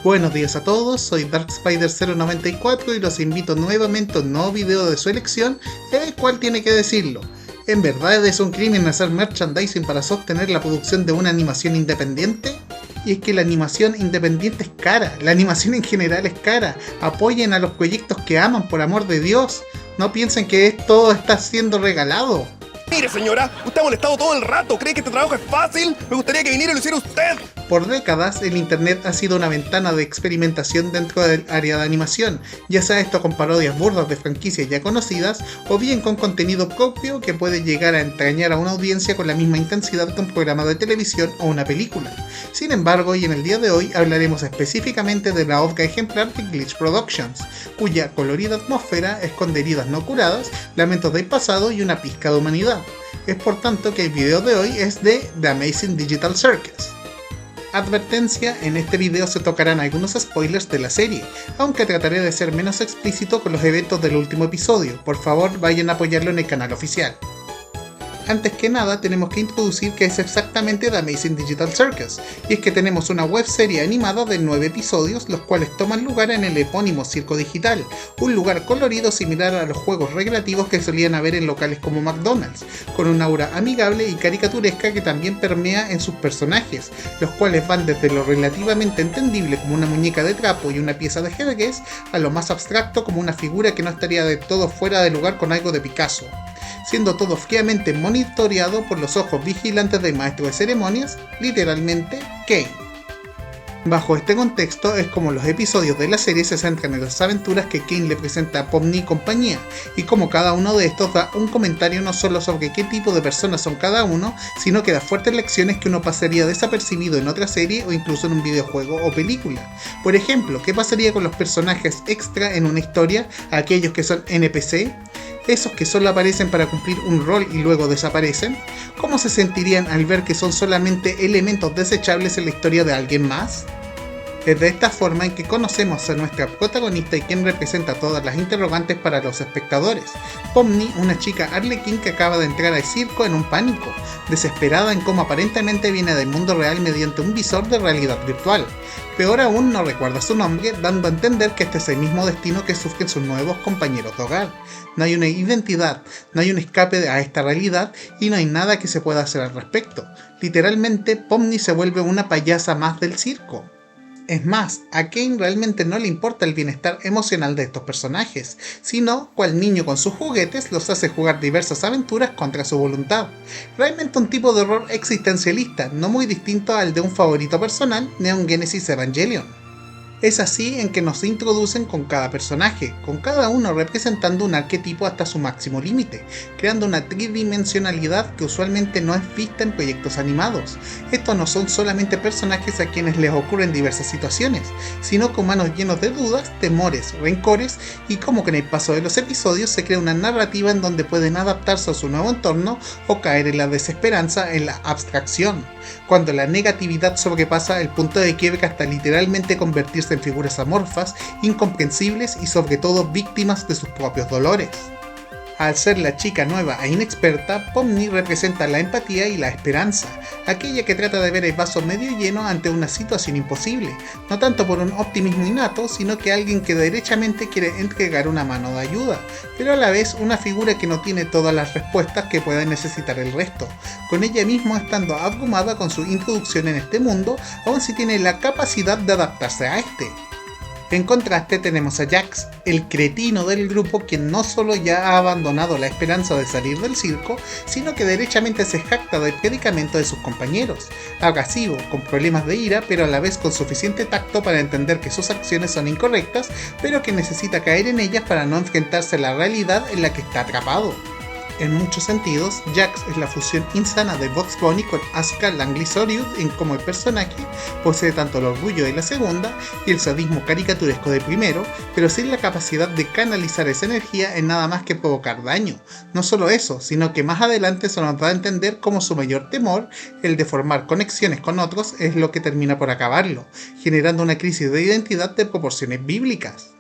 Buenos días a todos, soy DarkSpider094 y los invito nuevamente a un nuevo video de su elección, el cual tiene que decirlo. ¿En verdad es un crimen hacer merchandising para sostener la producción de una animación independiente? Y es que la animación independiente es cara, la animación en general es cara. Apoyen a los proyectos que aman, por amor de Dios. No piensen que todo está siendo regalado. Mire señora, usted ha molestado todo el rato, ¿cree que este trabajo es fácil? Me gustaría que viniera y lo hiciera usted. Por décadas, el internet ha sido una ventana de experimentación dentro del área de animación, ya sea esto con parodias burdas de franquicias ya conocidas, o bien con contenido propio que puede llegar a entrañar a una audiencia con la misma intensidad que un programa de televisión o una película. Sin embargo, y en el día de hoy hablaremos específicamente de la obra ejemplar de Glitch Productions, cuya colorida atmósfera esconde heridas no curadas, lamentos del pasado y una pizca de humanidad. Es por tanto que el video de hoy es de The Amazing Digital Circus. Advertencia, en este video se tocarán algunos spoilers de la serie, aunque trataré de ser menos explícito con los eventos del último episodio. Por favor, vayan a apoyarlo en el canal oficial. Antes que nada, tenemos que introducir qué es exactamente The Amazing Digital Circus, y es que tenemos una webserie animada de 9 episodios, los cuales toman lugar en el epónimo circo digital, un lugar colorido similar a los juegos recreativos que solían haber en locales como McDonald's, con una aura amigable y caricaturesca que también permea en sus personajes, los cuales van desde lo relativamente entendible como una muñeca de trapo y una pieza de ajedrez, a lo más abstracto como una figura que no estaría de todo fuera de lugar con algo de Picasso, siendo todo fríamente monitoreado por los ojos vigilantes del maestro de ceremonias, literalmente Kane. Bajo este contexto es como los episodios de la serie se centran en las aventuras que Kane le presenta a Pomni y compañía, y como cada uno de estos da un comentario no solo sobre qué tipo de personas son cada uno, sino que da fuertes lecciones que uno pasaría desapercibido en otra serie o incluso en un videojuego o película. Por ejemplo, ¿qué pasaría con los personajes extra en una historia, aquellos que son NPC? Esos que solo aparecen para cumplir un rol y luego desaparecen, ¿cómo se sentirían al ver que son solamente elementos desechables en la historia de alguien más? Es de esta forma en que conocemos a nuestra protagonista y quien representa todas las interrogantes para los espectadores. Pomni, una chica arlequín que acaba de entrar al circo en un pánico, desesperada en cómo aparentemente viene del mundo real mediante un visor de realidad virtual. Peor aún, no recuerda su nombre, dando a entender que este es el mismo destino que sufren sus nuevos compañeros de hogar. No hay una identidad, no hay un escape a esta realidad y no hay nada que se pueda hacer al respecto. Literalmente, Pomni se vuelve una payasa más del circo. Es más, a Kane realmente no le importa el bienestar emocional de estos personajes, sino cual niño con sus juguetes los hace jugar diversas aventuras contra su voluntad. Realmente un tipo de horror existencialista, no muy distinto al de un favorito personal, Neon Genesis Evangelion. Es así en que nos introducen con cada personaje, con cada uno representando un arquetipo hasta su máximo límite, creando una tridimensionalidad que usualmente no es vista en proyectos animados. Estos no son solamente personajes a quienes les ocurren diversas situaciones, sino que humanos llenos de dudas, temores, rencores y como con el paso de los episodios se crea una narrativa en donde pueden adaptarse a su nuevo entorno o caer en la desesperanza, en la abstracción, cuando la negatividad sobrepasa el punto de quiebre hasta literalmente convertirse en figuras amorfas, incomprensibles y sobre todo víctimas de sus propios dolores. Al ser la chica nueva e inexperta, Pomni representa la empatía y la esperanza, aquella que trata de ver el vaso medio lleno ante una situación imposible, no tanto por un optimismo innato, sino que alguien que derechamente quiere entregar una mano de ayuda, pero a la vez una figura que no tiene todas las respuestas que pueda necesitar el resto, con ella misma estando abrumada con su introducción en este mundo, aun si tiene la capacidad de adaptarse a este. En contraste tenemos a Jax, el cretino del grupo, quien no solo ya ha abandonado la esperanza de salir del circo, sino que derechamente se jacta del predicamento de sus compañeros, abrasivo, con problemas de ira, pero a la vez con suficiente tacto para entender que sus acciones son incorrectas, pero que necesita caer en ellas para no enfrentarse a la realidad en la que está atrapado. En muchos sentidos, Jax es la fusión insana de Bugs Bunny con Asuka Langley Soryu en como el personaje posee tanto el orgullo de la segunda y el sadismo caricaturesco del primero, pero sin la capacidad de canalizar esa energía en nada más que provocar daño. No solo eso, sino que más adelante se nos da a entender cómo su mayor temor, el de formar conexiones con otros, es lo que termina por acabarlo, generando una crisis de identidad de proporciones bíblicas.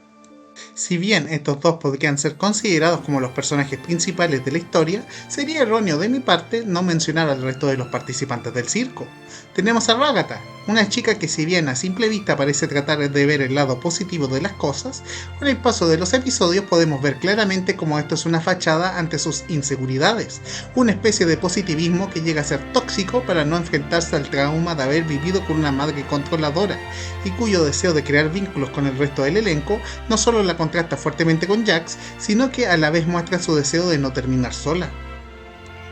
Si bien estos dos podrían ser considerados como los personajes principales de la historia, sería erróneo de mi parte no mencionar al resto de los participantes del circo. Tenemos a Ragatha, una chica que si bien a simple vista parece tratar de ver el lado positivo de las cosas, con el paso de los episodios podemos ver claramente cómo esto es una fachada ante sus inseguridades, una especie de positivismo que llega a ser tóxico para no enfrentarse al trauma de haber vivido con una madre controladora, y cuyo deseo de crear vínculos con el resto del elenco no solo la contrasta fuertemente con Jax, sino que a la vez muestra su deseo de no terminar sola.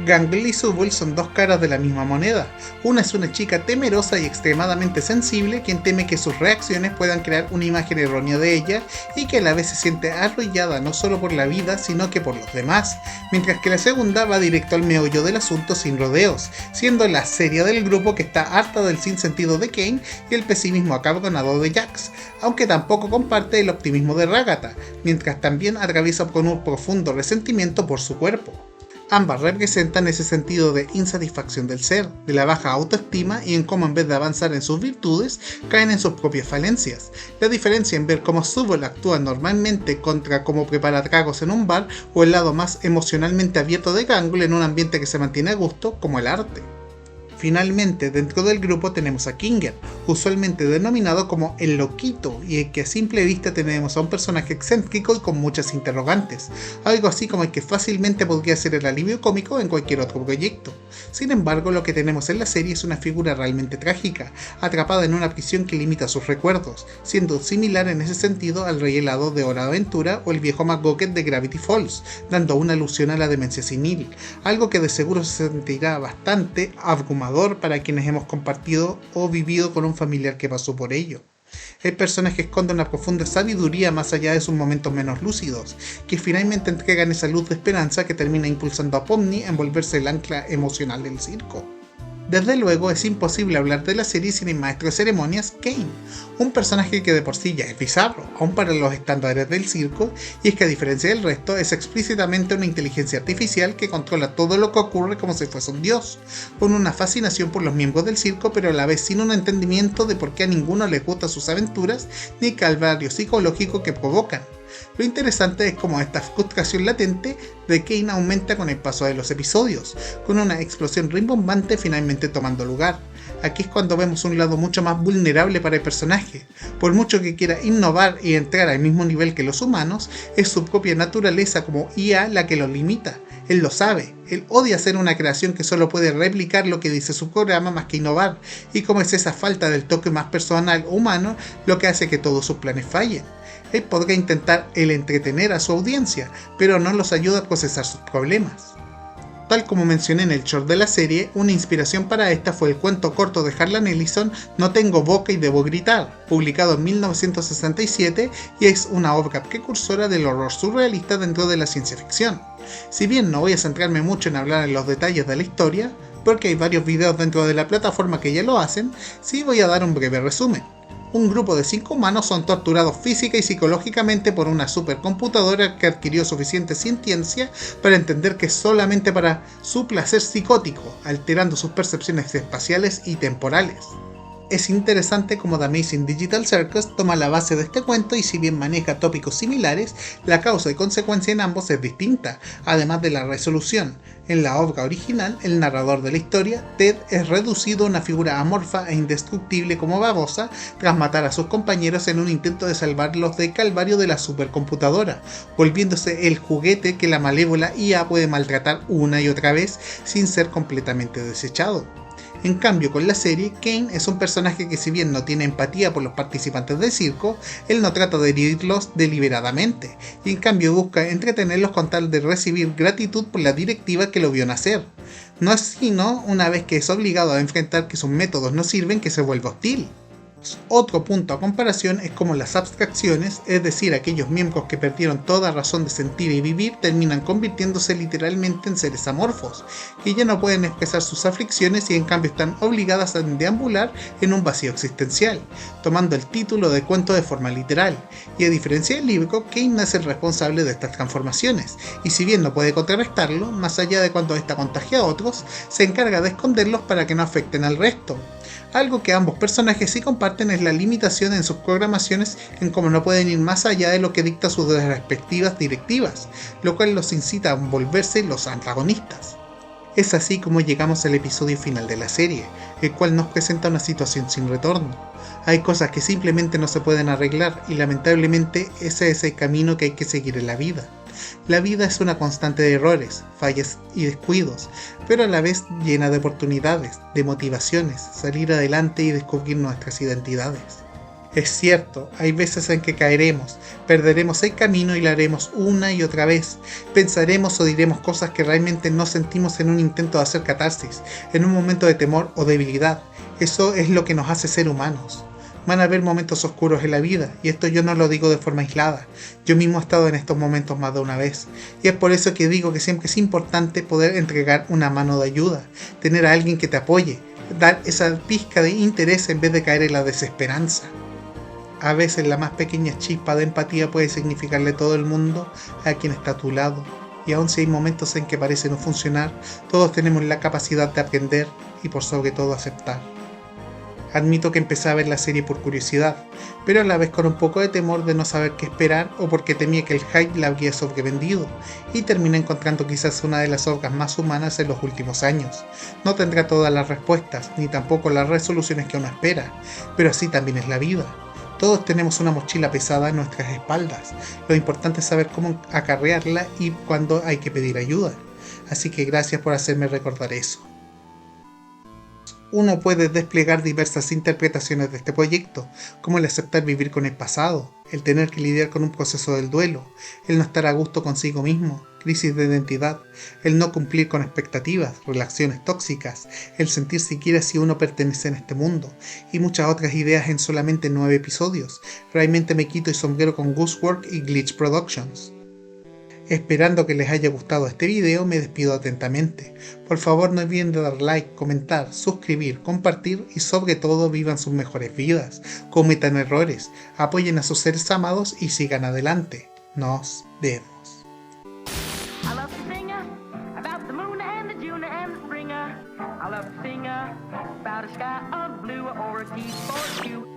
Gangle y Subble son dos caras de la misma moneda. Una es una chica temerosa y extremadamente sensible, quien teme que sus reacciones puedan crear una imagen errónea de ella y que a la vez se siente arrollada no solo por la vida, sino que por los demás, mientras que la segunda va directo al meollo del asunto sin rodeos, siendo la seria del grupo que está harta del sinsentido de Kane y el pesimismo acabronado de Jax, aunque tampoco comparte el optimismo de Ragatha, mientras también atraviesa con un profundo resentimiento por su cuerpo. Ambas representan ese sentido de insatisfacción del ser, de la baja autoestima y en cómo en vez de avanzar en sus virtudes, caen en sus propias falencias. La diferencia en ver cómo Subble actúa normalmente contra cómo prepara tragos en un bar o el lado más emocionalmente abierto de Gangle en un ambiente que se mantiene a gusto, como el arte. Finalmente, dentro del grupo tenemos a Kinger, usualmente denominado como el loquito, y el que a simple vista tenemos a un personaje excéntrico y con muchas interrogantes, algo así como el que fácilmente podría ser el alivio cómico en cualquier otro proyecto. Sin embargo, lo que tenemos en la serie es una figura realmente trágica, atrapada en una prisión que limita sus recuerdos, siendo similar en ese sentido al Rey Helado de Hora de Aventura o el viejo McGucket de Gravity Falls, dando una alusión a la demencia senil, algo que de seguro se sentirá bastante abrumador para quienes hemos compartido o vivido con un familiar que pasó por ello. El personaje esconde una profunda sabiduría más allá de sus momentos menos lúcidos, que finalmente entregan esa luz de esperanza que termina impulsando a Pomni a envolverse el ancla emocional del circo. Desde luego es imposible hablar de la serie sin el maestro de ceremonias Kane, un personaje que de por sí ya es bizarro, aún para los estándares del circo, y es que a diferencia del resto es explícitamente una inteligencia artificial que controla todo lo que ocurre como si fuese un dios, con una fascinación por los miembros del circo pero a la vez sin un entendimiento de por qué a ninguno les gustan sus aventuras ni el calvario psicológico que provocan. Lo interesante es cómo esta frustración latente de Kane aumenta con el paso de los episodios, con una explosión rimbombante finalmente tomando lugar. Aquí es cuando vemos un lado mucho más vulnerable para el personaje. Por mucho que quiera innovar y entrar al mismo nivel que los humanos, es su propia naturaleza como IA la que lo limita. Él lo sabe, él odia hacer una creación que solo puede replicar lo que dice su programa más que innovar, y como es esa falta del toque más personal o humano lo que hace que todos sus planes fallen. Él podrá intentar el entretener a su audiencia, pero no los ayuda a procesar sus problemas. Tal como mencioné en el short de la serie, una inspiración para esta fue el cuento corto de Harlan Ellison No tengo boca y debo gritar, publicado en 1967 y es una obra precursora del horror surrealista dentro de la ciencia ficción. Si bien no voy a centrarme mucho en hablar en los detalles de la historia, porque hay varios videos dentro de la plataforma que ya lo hacen, sí voy a dar un breve resumen. Un grupo de 5 humanos son torturados física y psicológicamente por una supercomputadora que adquirió suficiente sintiencia para entender que es solamente para su placer psicótico, alterando sus percepciones espaciales y temporales. Es interesante cómo The Amazing Digital Circus toma la base de este cuento y si bien maneja tópicos similares, la causa y consecuencia en ambos es distinta, además de la resolución. En la obra original, el narrador de la historia, Ted, es reducido a una figura amorfa e indestructible como babosa tras matar a sus compañeros en un intento de salvarlos del calvario de la supercomputadora, volviéndose el juguete que la malévola IA puede maltratar una y otra vez sin ser completamente desechado. En cambio, con la serie, Kane es un personaje que si bien no tiene empatía por los participantes del circo, él no trata de herirlos deliberadamente, y en cambio busca entretenerlos con tal de recibir gratitud por la directiva que lo vio nacer. No es sino una vez que es obligado a enfrentar que sus métodos no sirven que se vuelve hostil. Otro punto a comparación es cómo las abstracciones, es decir, aquellos miembros que perdieron toda razón de sentir y vivir, terminan convirtiéndose literalmente en seres amorfos, que ya no pueden expresar sus aflicciones y en cambio están obligadas a deambular en un vacío existencial, tomando el título de cuento de forma literal, y a diferencia del libro, Kane no es el responsable de estas transformaciones, y si bien no puede contrarrestarlo, más allá de cuando ésta contagia a otros, se encarga de esconderlos para que no afecten al resto. Algo que ambos personajes sí comparten es la limitación en sus programaciones en cómo no pueden ir más allá de lo que dicta sus respectivas directivas, lo cual los incita a volverse los antagonistas. Es así como llegamos al episodio final de la serie, el cual nos presenta una situación sin retorno. Hay cosas que simplemente no se pueden arreglar y lamentablemente ese es el camino que hay que seguir en la vida. La vida es una constante de errores, fallas y descuidos, pero a la vez llena de oportunidades, de motivaciones, salir adelante y descubrir nuestras identidades. Es cierto, hay veces en que caeremos, perderemos el camino y lo haremos una y otra vez. Pensaremos o diremos cosas que realmente no sentimos en un intento de hacer catarsis, en un momento de temor o debilidad. Eso es lo que nos hace ser humanos. Van a haber momentos oscuros en la vida, y esto yo no lo digo de forma aislada. Yo mismo he estado en estos momentos más de una vez, y es por eso que digo que siempre es importante poder entregar una mano de ayuda, tener a alguien que te apoye, dar esa pizca de interés en vez de caer en la desesperanza. A veces la más pequeña chispa de empatía puede significarle todo el mundo a quien está a tu lado. Y aun si hay momentos en que parece no funcionar, todos tenemos la capacidad de aprender y por sobre todo aceptar. Admito que empecé a ver la serie por curiosidad, pero a la vez con un poco de temor de no saber qué esperar o porque temía que el hype la habría sobrevendido, y terminé encontrando quizás una de las obras más humanas en los últimos años. No tendrá todas las respuestas, ni tampoco las resoluciones que uno espera, pero así también es la vida. Todos tenemos una mochila pesada en nuestras espaldas, lo importante es saber cómo acarrearla y cuándo hay que pedir ayuda. Así que gracias por hacerme recordar eso. Uno puede desplegar diversas interpretaciones de este proyecto, como el aceptar vivir con el pasado, el tener que lidiar con un proceso del duelo, el no estar a gusto consigo mismo, crisis de identidad, el no cumplir con expectativas, relaciones tóxicas, el sentir siquiera si uno pertenece en este mundo, y muchas otras ideas en solamente 9 episodios. Realmente me quito el sombrero con Goosework y Glitch Productions. Esperando que les haya gustado este video, me despido atentamente. Por favor no olviden de dar like, comentar, suscribir, compartir y sobre todo vivan sus mejores vidas, cometan errores, apoyen a sus seres amados y sigan adelante. Nos vemos. I love to sing about a sky of blue or a keyboard too.